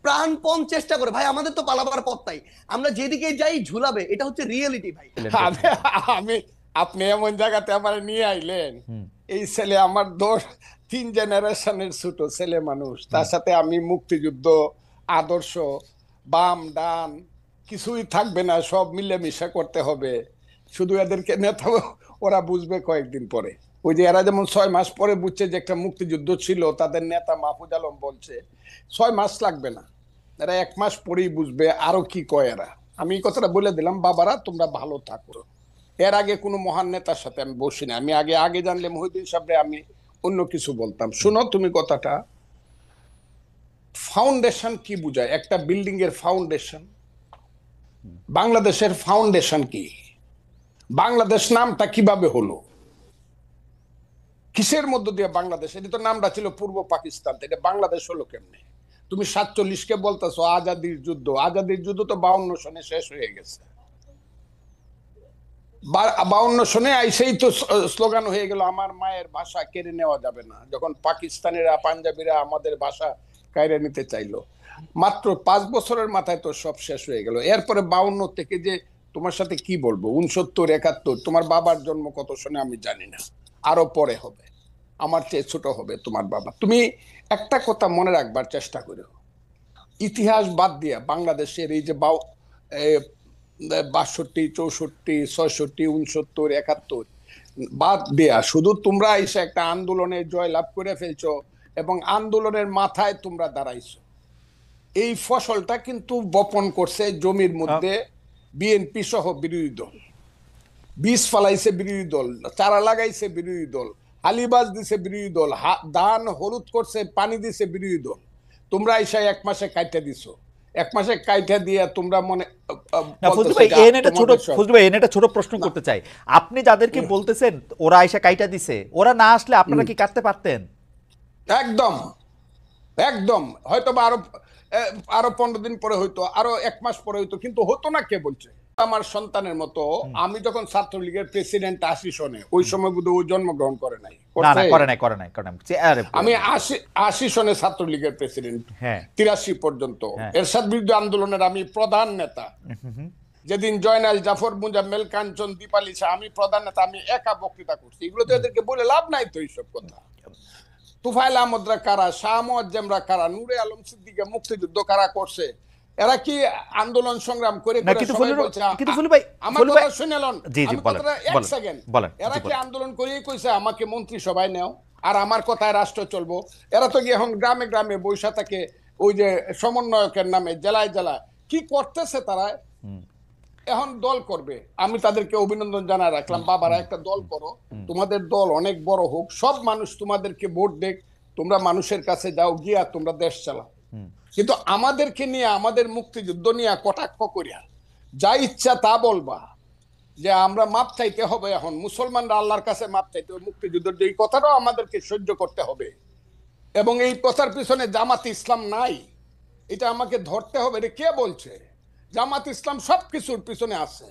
প্রাণপণ চেষ্টা করে। ভাই আমাদের তো পালাবার পথ নাই, আমরা যেদিকে যাই ঝুলাবে, এটা হচ্ছে রিয়েলিটি ভাই। আমি আপনি এমন জায়গাতে আমার নিয়ে আইলেন, এই ছেলে আমার 3 জেনারেশনের ছোট ছেলে মানুষ, তার সাথে আমি মুক্তিযুদ্ধ আদর্শ বাম ডান কিছুই থাকবে না, সব মিলেমিশা করতে হবে। শুধু এদেরকে নেতা ওরা বুঝবে কয়েকদিন পরে। ওই যে এরা যেমন 6 মাস পরে বুঝছে যে একটা মুক্তিযুদ্ধ ছিল, তাদের নেতা মাহফুজ আলম বলছে 6 মাস লাগবে না, এরা 1 মাস পরেই বুঝবে আরো কি কয় এরা। আমি এই কথাটা বলে দিলাম, বাবারা তোমরা ভালো থাকো। এর আগে কোনো মহান নেতার সাথে আমি বসি না, আমি আগে জানলে মহিউদ্দিন সাহেবরে আমি অন্য কিছু বলতাম। শুনো তুমি কথাটা, ফাউন্ডেশন কি বুঝায়? একটা বিল্ডিং এর ফাউন্ডেশন, বাংলাদেশের ফাউন্ডেশন কি? বাংলাদেশ নামটা কিভাবে হলো, কিসের মধ্য দিয়ে বাংলাদেশ? এটা তো নামটা ছিল পূর্ব পাকিস্তান, এটা বাংলাদেশ হলো কেমনে? তুমি 47-কে বলতেছো আজাদির যুদ্ধ, আজাদির যুদ্ধ তো 52 সনে শেষ হয়ে গেছে। 52 সনে আইসেই তো স্লোগান হয়ে গেল আমার মায়ের ভাষা কেড়ে নেওয়া যাবে না, যখন পাকিস্তানিরা পাঞ্জাবিরা আমাদের ভাষা কেড়ে নিতে চাইলো। মাত্র 5 বছরের মাথায় তো সব শেষ হয়ে গেল। এরপরে 52 থেকে যে তোমার সাথে কি বলবো, 69 71, তোমার বাবার জন্ম কত সনে আমি জানি না, আরো পরে হবে, আমার চেয়ে ছোট হবে তোমার বাবা। তুমি একটা কথা মনে রাখবার চেষ্টা করো, ইতিহাস বাদ দিয়া বাংলাদেশের এই যে 62, 64, 66, 69, 71 বাদ দেয়া, শুধু তোমরা এসে একটা আন্দোলনে জয়লাভ করে ফেলছো এবং আন্দোলনের মাথায় তোমরা দাঁড়াইছো। এই ফসলটা কিন্তু বপন করছে জমির মধ্যে বিএনপি সহ বিরোধী দল, বীজ ফালাইছে বিরোধী দল, চারা লাগাইছে বিরোধী দল, হালিবাজ দিছে বিরোধী দল, ধান হলুদ করছে পানি দিছে বিরোধী দল। তোমরা এসে 1 মাসে কাইটা দিছো, 1 মাসে কাইটা দিয়ে তোমরা মনে ছোট প্রশ্ন করতে চাই, আপনি যাদেরকে বলতেছেন ওরা আইসা কাইটা দিছে, ওরা না আসলে আপনারা কি কাটতে পারতেন? একদম একদম, হয়তো বা আরো 15 দিন পরে হইতো, আরো 1 মাস পরে হইতো, কিন্তু হতো না। কে বলছে? আমার সন্তানের মতো। আমি যখন ছাত্রলীগের প্রেসিডেন্ট 80 সনে, ওই সময় বোধহয় ও জন্মগ্রহণ করে নাই। আমি 80 সনে ছাত্রলীগের প্রেসিডেন্ট, 83 পর্যন্ত এরশাদ বিরুদ্ধে আন্দোলনের আমি প্রধান নেতা। যেদিন জয়নাল জাফর মুজাম্মেল কাঞ্চন দীপালি শাহ, আমি প্রধান নেতা, আমি একা বক্তৃতা করছি। এগুলো তো এদেরকে বলে লাভ নাই তো, এইসব কথা। তুফাইল আহমদরা কারা, শাহ মুয়াজ্জেমরা কারা, নূরে আলম সিদ্দিকে মুক্তিযুদ্ধ কারা করছে? এরা কি আন্দোলন সংগ্রাম করে এরা কি আন্দোলন করেই কইছে আমাকে মন্ত্রিসভায় নেও আর আমার কথায় রাষ্ট্র চলবো? এরা তো এখন গ্রামে গ্রামে বৈশা থাকে, ওই যে সমন্বয়কের নামে জেলায় জেলায় কি করতেছে তারা। এখন দল করবে, আমি তাদেরকে অভিনন্দন জানাই রাখলাম। বাবারা একটা দল করো, তোমাদের দল অনেক বড় হোক, সব মানুষ তোমাদেরকে ভোট দেখ, তোমরা মানুষের কাছে যাও, গিয়া তোমরা দেশ চালাও। কিন্তু আমাদেরকে নিয়ে, আমাদের মুক্তিযুদ্ধ নিয়ে কটাক্ষ করিয়া যা ইচ্ছা তা বলবা, যে আমরা মাপ চাইতে হবে, এখন মুসলমানরা আল্লাহর কাছে মাপ চাইতে হবে, মুক্তিযুদ্ধের যে কথাটাও আমাদেরকে সহ্য করতে হবে। এবং এই কথার পিছনে জামাত ইসলাম নাই, এটা আমাকে ধরতে হবে। এটা কে বলছে? জামাত ইসলাম সবকিছুর পিছনে আছে,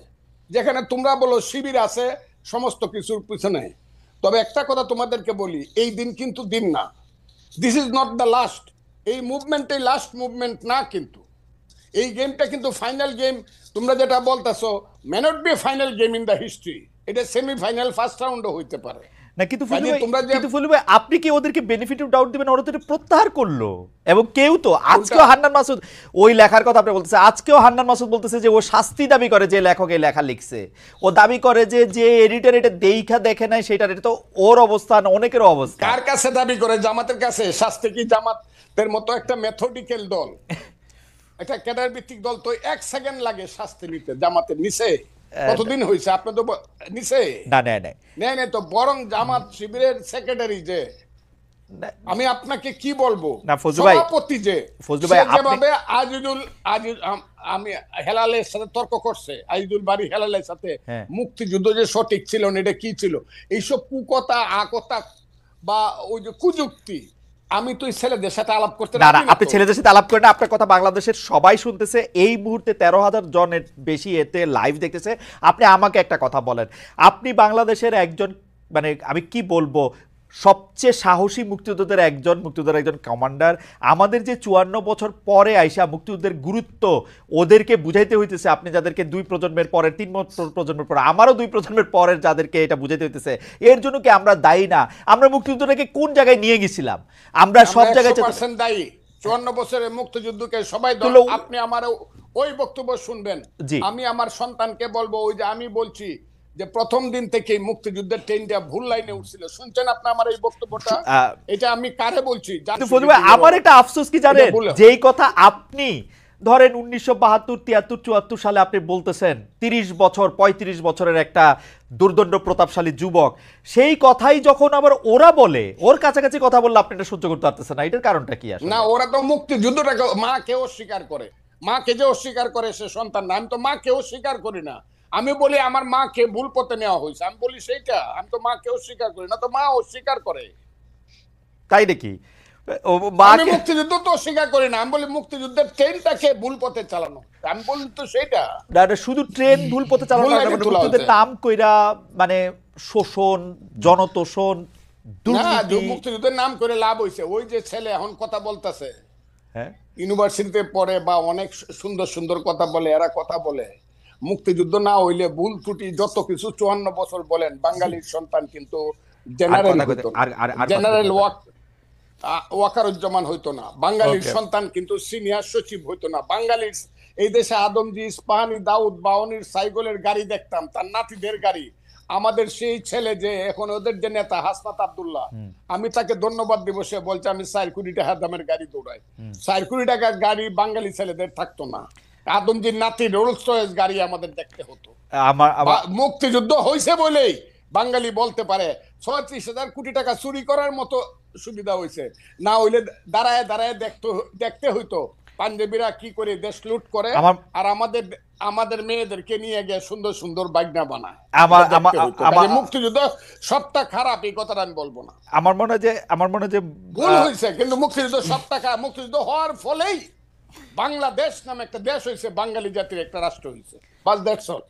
যেখানে তোমরা বলো শিবির আছে সমস্ত কিছুর পিছনে। তবে একটা কথা তোমাদেরকে বলি, এই দিন কিন্তু দিন না, this is not the last. এই মুভমেন্টে লাস্ট মুভমেন্ট না, কিন্তু এই গেমটা কিন্তু ফাইনাল গেম। তোমরা যেটা বলতেছো may not be final game in the history, এটা সেমিফাইনাল, ফার্স্ট রাউন্ডও হইতে পারে না। কিন্তু ফুলু ভাই, আপনি কি ওদেরকে বেনিফিট অফ ডাউট দিবেন? ওরা তো প্রত্যাহার করলো, এবং কেউ তো আজকেও হান্নান মাসুদ ওই লেখার কথা আপনি বলতেছে, আজকেও হান্নান মাসুদ বলতেছে যে ও শাস্তি দাবি করে, যে লেখক এই লেখা লিখছে ও দাবি করে যে এডিটর এটা দেখা দেখে নাই সেটা, এটা তো ওর অবস্থান, অনেকের অবস্থা। কার কাছে দাবি করে? জামাতের কাছে। শাস্তি কি জামাতের মতো একটা মেথডিক্যাল দল, একটা ক্যাডার ভিত্তিক দল তো 1 সেকেন্ড লাগে শাস্তি নিতে, জামাতের নিচে কতদিন হয়েছে? আপনি তো নিচে নেই তো, বরং জামাত শিবিরের সেক্রেটারি যে, আমি আপনাকে কি বলবো, সভাপতি যে যেভাবে আমি হেলালের সাথে তর্ক করছে, আজিজুল বাড়ি হেলালের সাথে, মুক্তিযুদ্ধ যে সঠিক ছিল না, এটা কি ছিল, এইসব কুকথা আকথা বা ওই যে কুযুক্তি, আমি তো ছেলেদের সাথে আলাপ করতে না। আপনি ছেলেদের সাথে আলাপ করেন না, আপনার কথা বাংলাদেশের সবাই শুনতেছে। এই মুহূর্তে 13,000 জনের বেশি এতে লাইভ দেখতেছে। আপনি আমাকে একটা কথা বলেন, আপনি বাংলাদেশের একজন, মানে আমি কি বলবো, সবচেয়ে সাহসী মুক্তিযোদ্ধাদের একজন, মুক্তিযোদ্ধার একজন কমান্ডার। আমাদের যে 54 বছর পরে আইসা মুক্তিযুদ্ধের গুরুত্ব ওদেরকে বুঝাইতে হইতেছে, আপনি যাদেরকে 2 প্রজন্মের পরের 3 প্রজন্মের পরে, আমারও 2 প্রজন্মের পরের যাদেরকে এটা বুঝাইতে হইতেছে, এর জন্য কি আমরা দায়ী না? আমরা মুক্তিযুদ্ধটাকে কোন জায়গায় নিয়ে গেছিলাম? আমরা সব জায়গায় 100% দায়ী। 54 বছরের মুক্তিযুদ্ধকে সবাই আপনি আমার ওই বক্তব্য শুনবেন। আমি আমার সন্তানকে বলবো, ওই যে আমি বলছি যে প্রথম দিন থেকে মুক্তিযুদ্ধের ট্রেনটা ভুল লাইনে উঠছিল। শুনছেন আপনি আমার এই বক্তব্যটা? এটা আমি কারে বলছি? আমার একটা আফসোস কি জানেন, যেই কথা আপনি ধরেন 1972, 73, 74 সালে আপনি বলতেছেন, 30 বছর 35 বছরের একটা দুর্দণ্ড প্রতাপশালী যুবক, সেই কথাই যখন আবার ওরা বলে, ওর কাছাকাছি কথা বললে আপনি এটা সহ্য করতে পারতেছেন না, এটার কারণটা কি? আসলে না, ওরা তো মুক্তিযুদ্ধটাকে মাকে অস্বীকার করে। মাকে যে অস্বীকার করে সে সন্তান না। আমি তো মাকে অস্বীকার করি না। আমি বলি আমার মাকে ভুল পথে নেওয়া হয়েছে, আমি বলি সেইটা। আমি তো মাকে অস্বীকার করি না, তো মা অস্বীকার করে। তাই নাকি? আমি মুক্তিযুদ্ধ তো অস্বীকার করি না, আমি বলি মুক্তিযুদ্ধের ট্রেনটাকে ভুল পথে চালানো। আমি বলি তো সেইটা। শুধু ট্রেন ভুল পথে চালানো না, মুক্তিযুদ্ধের নাম কইরা মানে শোষণ, জনতোষণ, দুর্নীতি। মুক্তিযুদ্ধের নাম করে লাভ হইছে। ওই যে ছেলে এখন কথা বলতেছে, হ্যাঁ, ইউনিভার্সিটিতে পড়ে বা অনেক সুন্দর সুন্দর কথা বলে, এরা কথা বলে মুক্তিযুদ্ধ না হইলে ভুল ত্রুটি যত কিছু 54 বছর বলেন, বাঙালির সন্তান কিন্তু জেনারেল ওয়াকারুজ্জামান হইতো না, বাঙালির সন্তান কিন্তু সিনিয়র সচিব হইতো না, বাঙালির এই দেশে আদমজি, ইস্পাহানি, দাউদ, বাওয়ানির সাইকেলের গাড়ি দেখতাম, তার নাতিদের গাড়ি। আমাদের সেই ছেলে যে এখন ওদের যে নেতা হাসনাত আব্দুল্লাহ, আমি তাকে ধন্যবাদ দিব। সে বলছে আমি 4 কোটি টাকা দামের গাড়ি দৌড়াই। 4 কোটি টাকার গাড়ি বাঙালি ছেলেদের থাকতো না। আদমজির নাতি রোলস রয়েস গাড়ি আমাদের দেখতে হতো। মুক্তিযুদ্ধ হয়েছে বলেই বাঙালি বলতে পারে 36,000 কোটি টাকা চুরি করার মতো সুবিধা হয়েছে। না হইলে দাঁড়ায় দাঁড়ায় দেখতে হইতো পাঞ্জাবিরা কি করে দেশ লুট করে, আর আমাদের মেয়েদেরকে নিয়ে গিয়ে সুন্দর সুন্দর বাগনা বানায়। মুক্তিযুদ্ধ সবটা খারাপ এই কথাটা আমি বলবো না। আমার মনে হয় যে ভুল হয়েছে, কিন্তু মুক্তিযুদ্ধ সবটা খারাপ। মুক্তিযুদ্ধ হওয়ার ফলেই বাংলাদেশ নামে একটা দেশ হয়েছে, বাঙালি জাতির একটা রাষ্ট্র হয়েছে। বাস দ্যাটস অল।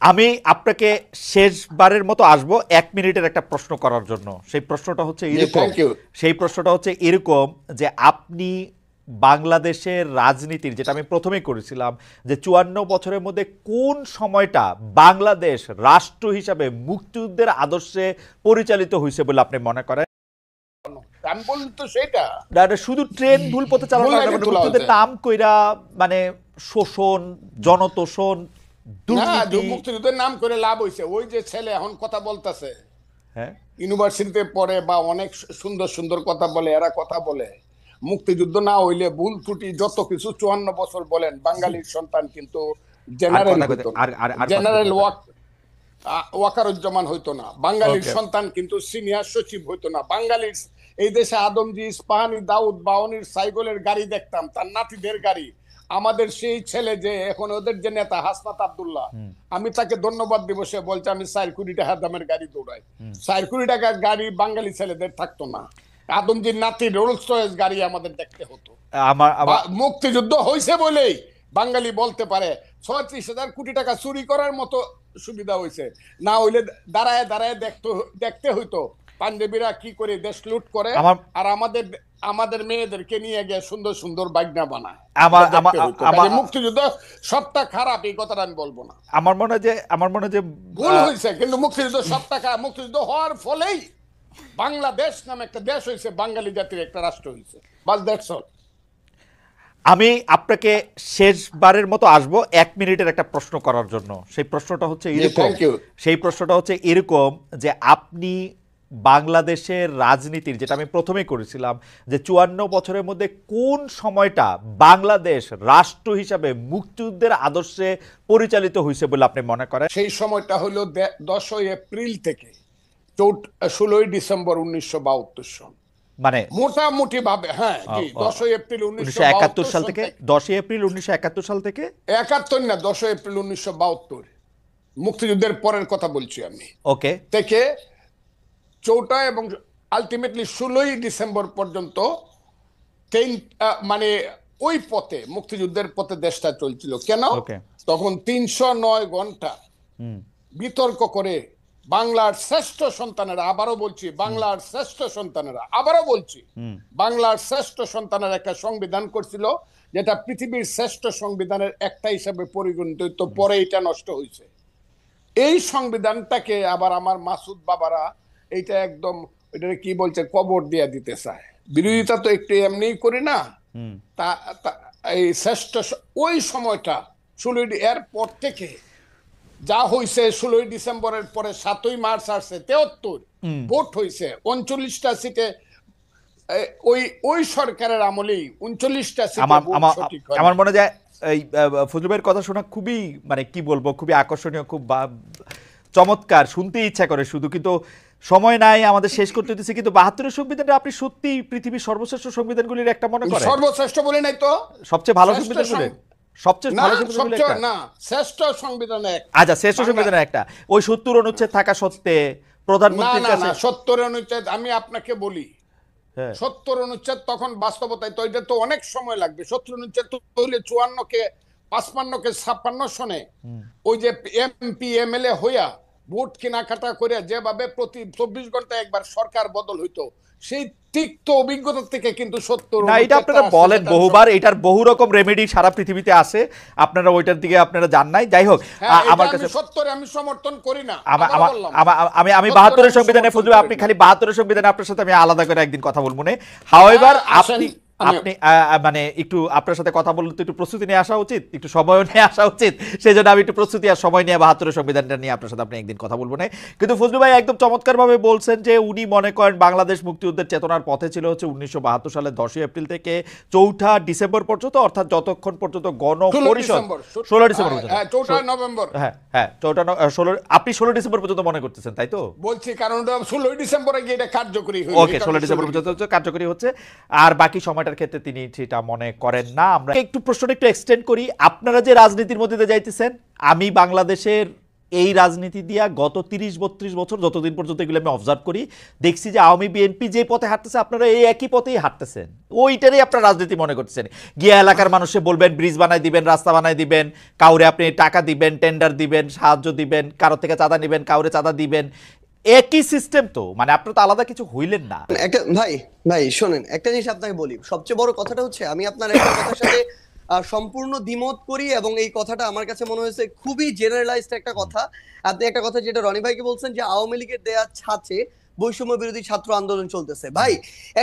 আমি আপনাকে শেষবারের মতো আসবো 1 মিনিটের একটা প্রশ্ন করার জন্য। সেই প্রশ্নটা হচ্ছে এরকম যে আপনি বাংলাদেশের রাজনীতির, যেটা আমি প্রথমেই করেছিলাম, যে 54 বছরের মধ্যে কোন সময়টা বাংলাদেশ রাষ্ট্র হিসাবে মুক্তিযুদ্ধের আদর্শে পরিচালিত হয়েছে বলে আপনি মনে করেন? আমি বলি তো সেইটা। শুধু ট্রেন ভুল পথে চালানো না, মুক্তিযুদ্ধের নাম কইরা মানে শোষণ, জনতোষণ, দুর্নীতি। মুক্তিযুদ্ধের নাম করে লাভ হইছে। ওই যে ছেলে এখন কথা বলতেছে, হ্যাঁ, ইউনিভার্সিটিতে পড়ে বা অনেক সুন্দর সুন্দর কথা বলে, এরা কথা বলে মুক্তিযুদ্ধ না হইলে ভুল ত্রুটি যত কিছু 54 বছর বলেন, বাঙালির সন্তান কিন্তু জেনারেল ওয়াকারুজ্জামান হইতো না, বাঙালির সন্তান কিন্তু সিনিয়র সচিব হইতো না, বাঙালির এই দেশে আদমজি, ইস্পাহানি, দাউদ, বাওয়ানির সাইকেলের গাড়ি দেখতাম, তার নাতিদের গাড়ি। আমাদের সেই ছেলে যে এখন ওদের যে নেতা হাসনাত আব্দুল্লাহ, আমি তাকে ধন্যবাদ দিব। সে বলছে আমি 4 কোটি টাকা দামের গাড়ি দৌড়াই। 4 কোটি টাকার গাড়ি বাঙালি ছেলেদের থাকতো না। আদমজির নাতি রোলস রয়েস গাড়ি আমাদের দেখতে হতো। মুক্তিযুদ্ধ হয়েছে বলেই বাঙালি বলতে পারে 36,000 কোটি টাকা চুরি করার মতো সুবিধা হয়েছে। না হইলে দাঁড়ায় দাঁড়ায় দেখতে হইতো পাঞ্জাবিরা কি করে দেশ লুট করে, আর আমাদের মেয়েদেরকে নিয়ে গিয়ে সুন্দর সুন্দর বাগনা বানায়। মুক্তিযুদ্ধ সবটা খারাপ এই কথাটা আমি বলবো না। আমার মনে হয় যে ভুল হয়েছে, কিন্তু মুক্তিযুদ্ধ সবটা খারাপ। মুক্তিযুদ্ধ হওয়ার ফলেই বাংলাদেশ নামে একটা দেশ হয়েছে, বাঙালি জাতির একটা রাষ্ট্র হয়েছে। বাস দ্যাটস অল। আমি আপনাকে শেষবারের মতো আসবো 1 মিনিটের একটা প্রশ্ন করার জন্য। সেই প্রশ্নটা হচ্ছে এরকম যে আপনি বাংলাদেশের রাজনীতির, যেটা আমি প্রথমেই করেছিলাম, যে 54 বছরের মধ্যে কোন সময়টা বাংলাদেশ রাষ্ট্র হিসাবে মুক্তিযুদ্ধের আদর্শে পরিচালিত হয়েছে বলে আপনি মনে করেন? সেই সময়টা হলো 10 এপ্রিল থেকে 16 ডিসেম্বর 1972 সন। মানে মোটামুটি ভাবে, হ্যাঁ, 10 এপ্রিল 1971 সাল থেকে 10 এপ্রিল 1971 সাল থেকে 71 না, 10 এপ্রিল 1972 মুক্তিযুদ্ধের পরের কথা বলছি আমি। ওকে, থেকে 4টা এবং আলটিমেটলি 16 ডিসেম্বর পর্যন্ত মানে ওই পথে, মুক্তিযুদ্ধের পথে দেশটা চলছিল। কেন? তখন 309 ঘন্টা বিতর্ক করে বাংলার শ্রেষ্ঠ সন্তানেরা, আবারও বলছি বাংলার শ্রেষ্ঠ সন্তানেরা, আবারও বলছি বাংলার শ্রেষ্ঠ সন্তানের একটা সংবিধান করছিল, যেটা পৃথিবীর শ্রেষ্ঠ সংবিধানের একটা হিসাবে পরিগণিত হইতো, পরে এটা নষ্ট হয়েছে। এই সংবিধানটাকে আবার আমার মাসুদ বাবারা এইটা একদম এটা কি বলছে কবর দিয়ে দিতে চায়। বিরোধিতা তো একটু এমনিই করি না, এই শ্রেষ্ঠ ওই সময়টা 16 এর পর থেকে যা হয়েছে, 16 ডিসেম্বরের পরে 7ই মার্চ আসছে, 73 ভোট হয়েছে 39টা সিটে। ওই সরকারের আমলেই 39টা সিটে আমার মনে যায় এই ফজলু ভাইয়ের কথা শোনা খুবই মানে কি বলবো, খুবই আকর্ষণীয়, খুব চমৎকার, শুনতে ইচ্ছা করে শুধু, কিন্তু সময় নাই, আমাদের শেষ করতে হচ্ছে। কিন্তু 72 সংবিধানটা আপনি সত্যি পৃথিবীর সর্বশ্রেষ্ঠ সংবিধানগুলির একটা মনে করেন? সর্বশ্রেষ্ঠ বলে নাই তো, সবচেয়ে ভালো সংবিধানগুলি, সবচেয়ে ভালো সংবিধানগুলি একটা না, শ্রেষ্ঠ সংবিধান একটা। আচ্ছা, শ্রেষ্ঠ সংবিধান একটা, ওই 70 অনুচ্ছেদ থাকা সত্ত্বে প্রধানমন্ত্রীর কাছে 70 অনুচ্ছেদ আমি আপনাকে বলি, 70 অনুচ্ছেদ তখন বাস্তবতায় তো এটা তো অনেক সময় লাগবে। 70 অনুচ্ছেদ তো হইলে 54 কে 55 কে 56 সনে ওই যে এমপি এমএলএ হইয়া ভোট কেনাকাটা করে যেভাবে প্রতি 24 ঘন্টায় একবার সরকার বদল হইতো, সেই তিক্ত অভিজ্ঞতা থেকে কিন্তু 70 না, এটা আপনারা বলেন বহুবার, এটার বহু রকম রেমেডি সারা পৃথিবীতে আছে, আপনারা ওইটার দিকে আপনারা জান নাই। যাই হোক, আমার কাছে 70 আমি সমর্থন করি না। আমি 72 এর সংবিধানে ফজলু, আপনি খালি 72 এর সংবিধানে আপনার সাথে আমি আলাদা করে একদিন কথা বলবো না। হাউএভার আপনি মানে একটু আপনার সাথে কথা বলতে একটু প্রস্তুতি নিয়ে আসা উচিত, একটু সময় নিয়ে আসা উচিত, সেই জন্য আমি একটু প্রস্তুতি আর সময় নিয়ে 72 সংবিধানটা নিয়ে আপনার সাথে আপনি একদিন কথা বলবো না। কিন্তু ফজলু ভাই একদম চমৎকার ভাবে বলছেন যে উনি মনে করেন বাংলাদেশ মুক্তিযুদ্ধের চেতনার পথে ছিল হচ্ছে 1972 সালের 10ই এপ্রিল থেকে 4 ডিসেম্বর পর্যন্ত, অর্থাৎ যতক্ষণ পর্যন্ত গণপরিষদ 16 ডিসেম্বর পর্যন্ত, 4 নভেম্বর, হ্যাঁ 16 আপনি 16 ডিসেম্বর পর্যন্ত মনে করতেছেন, তাই তো? বলছি কারণ 16 ডিসেম্বরে গিয়ে এটা কার্যকরী হয়েছে। ওকে, 16 ডিসেম্বর পর্যন্ত কার্যকরী হচ্ছে, আর বাকি সময়টার ক্ষেত্রে তিনি সেটা মনে করেন না। আমরা একটু প্রশ্নটা একটু এক্সটেন্ড করি। আপনারা যে রাজনীতির মধ্যে দিয়ে যাইতেছেন, আমি বাংলাদেশের এই রাজনীতি দিয়া গত 30-32 বছর যতদিন পর্যন্ত এগুলো আমি অবজার্ভ করি, দেখছি যে আওয়ামী বিএনপি যে পথে হাঁটতেছে, আপনারা এই একই পথেই হাঁটতেছেন, ওইটারই আপনারা রাজনীতি মনে করতেছেন। গিয়া এলাকার মানুষে বলবেন ব্রিজ বানাই দিবেন, রাস্তা বানাই দিবেন, কাউরে আপনি টাকা দিবেন, টেন্ডার দিবেন, সাহায্য দিবেন, কারো থেকে চাঁদা নিবেন, কাউরে চাঁদা দিবেন, একই সিস্টেম তো, মানে আপনারা তো আলাদা কিছু হইলেন না। একটা ভাই শোনেন, একটা জিনিস আপনাকে বলি, সবচেয়ে বড় কথাটা হচ্ছে আমি আপনার একটা কথার সাথে সম্পূর্ণ দ্বিমত করি, এবং এই কথাটা আমার কাছে মনে হয়েছে খুবই জেনারেলাইজড একটা কথা। আপনি একটা কথা যেটা রনি ভাইকে বলছেন যে আওয়ামী লীগের দেয়া ছাঁচে বৈষম্য বিরোধী ছাত্র আন্দোলন চলতেছে। ভাই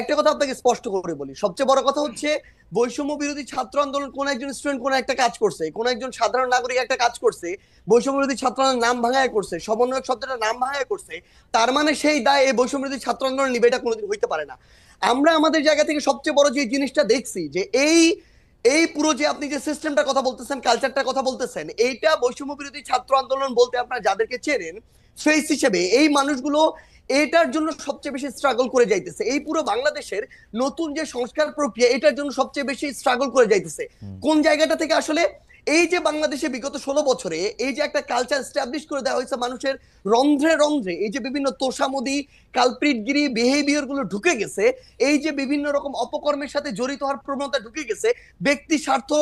একটা কথা আপনাকে স্পষ্ট করে বলি, সবচেয়ে বড় কথা হচ্ছে বৈষম্য বিরোধী ছাত্র আন্দোলন কোন একজন স্টুডেন্ট কোন একটা কাজ করছে, কোন একজন সাধারণ নাগরিক একটা কাজ করছে, বৈষম্য বিরোধী ছাত্র আন্দোলন নাম ভাঙায় করছে, সমন্বয়ক শব্দটা নাম ভাঙায় করছে, তার মানে সেই দায় এই বৈষম্য বিরোধী ছাত্র আন্দোলন নিবে, এটা কোনোদিন হইতে পারে না। আমরা আমাদের জায়গা থেকে সবচেয়ে বড় যে জিনিসটা দেখছি যে এই পুরো যে আপনি যে সিস্টেমটার কথা বলতেছেন, কালচারটার কথা বলতেছেন, এইটা বৈষম্য বিরোধী ছাত্র আন্দোলন বলতে আপনারা যাদেরকে চেনেন ফেস হিসেবে এই মানুষগুলো এটার জন্য সবচেয়ে বেশি স্ট্রাগল করে যাইতেছে। এই পুরো বাংলাদেশের নতুন যে সংস্কার প্রক্রিয়া, এটার জন্য সবচেয়ে বেশি স্ট্রাগল করে যাইতেছে। কোন জায়গাটা থেকে আসলে এই যে বাংলাদেশে বিগত 16 বছরে এই যে একটা কালচার এস্টাবলিশ করে দেওয়া হয়েছে, মানুষের রন্ধ্রে রন্ধ্রে এই যে বিভিন্ন তোষামোদি, কালপ্রিটগিরি বিহেভিয়ার গুলো ঢুকে গেছে, এই যে বিভিন্ন রকম অপকর্মের সাথে জড়িত হওয়ার প্রবণতা ঢুকে গেছে, ব্যক্তি স্বার্থ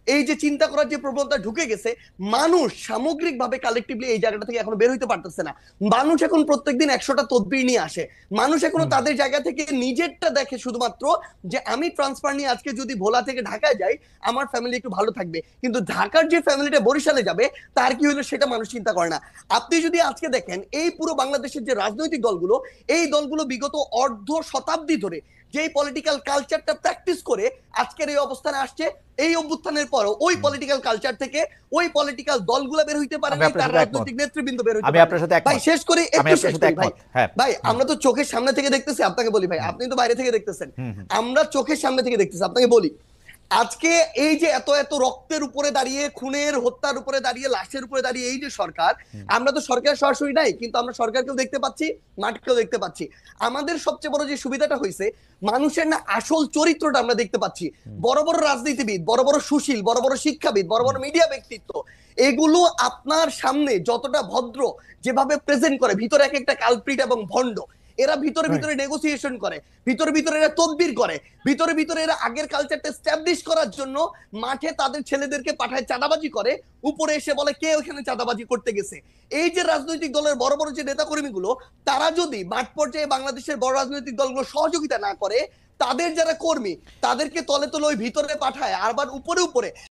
এই যে চিন্তা করার যে প্রবণতা ঢুকে গেছে, মানুষ সামগ্রিকভাবে কালেকটিভলি এই জায়গাটা থেকে এখন বের হইতে পারতেছে না। মানুষ এখন প্রত্যেকদিন 100টা তদবির নিয়ে আসে, মানুষ এখনো তাদের জায়গা থেকে নিজেরটা দেখে শুধুমাত্র যে আমি ট্রান্সফার নিয়ে আজকে যদি ভোলা থেকে ঢাকায় যাই আমার ফ্যামিলি একটু ভালো থাকবে, কিন্তু ঢাকার যে ফ্যামিলিটা বরিশালে যাবে তার কি হলো সেটা মানুষ চিন্তা করে না। আপনি যদি আজকে দেখেন এই পুরো বাংলাদেশের যে রাজনৈতিক দলগুলো, এই দলগুলো বিগত অর্ধ শতাব্দী ধরে যেই পলিটিক্যাল কালচারটা প্র্যাকটিস করে আজকের এই অবস্থানে আসছে, এই অভ্যুত্থানের পরও ওই পলিটিক্যাল কালচার থেকে ওই পলিটিক্যাল দলগুলো বের হইতে পারে না, তার রাজনৈতিক নেতৃবৃন্দ বের হইতে পারে না। ভাই শেষ করি, একটু শেষ করি ভাই। ভাই আমরা তো চোখের সামনে থেকে দেখতেছি, আপনাকে বলি ভাই, আপনি তো বাইরে থেকে দেখতেছেন, আমরা চোখের সামনে থেকে দেখতেছি। আপনাকে বলি আজকে এই যে এত এত রক্তের উপরে দাঁড়িয়ে, খুনের হত্যার উপরে দাঁড়িয়ে, লাশের উপরে দাঁড়িয়ে এই যে সরকার, আমরা তো সরকার সরাসরি নাই, কিন্তু আমরা সরকারকেও দেখতে পাচ্ছি, মাঠকেও দেখতে পাচ্ছি। আমাদের সবচেয়ে বড় যে সুবিধাটা হয়েছে, মানুষের না আসল চরিত্রটা আমরা দেখতে পাচ্ছি। বড় বড় রাজনীতিবিদ, বড় বড় সুশীল, বড় বড় শিক্ষাবিদ, বড় বড় মিডিয়া ব্যক্তিত্ব, এগুলো আপনার সামনে যতটা ভদ্র যেভাবে প্রেজেন্ট করে, ভিতরে এক একটা কালপ্রিট এবং ভণ্ড। এরা ভিতরে ভিতরে নেগোসিয়েশন করে, ভিতরে ভিতরে এরা তদবির করে, ভিতরে ভিতরে এরা আগের কালচারটা এস্টাবলিশ করার জন্য মাঠে তাদের ছেলেদেরকে পাঠায় চাঁদাবাজি করে, উপরে এসে বলে কে ওখানে চাঁদাবাজি করতে গেছে। এই যে রাজনৈতিক দলের বড় বড় যে নেতাকর্মীগুলো, তারা যদি মাঠ পর্যায়ে বাংলাদেশের বড় রাজনৈতিক দলগুলো সহযোগিতা না করে, তাদের যারা কর্মী তাদেরকে তলে তলে ওই ভিতরে পাঠায়, আবার উপরে উপরে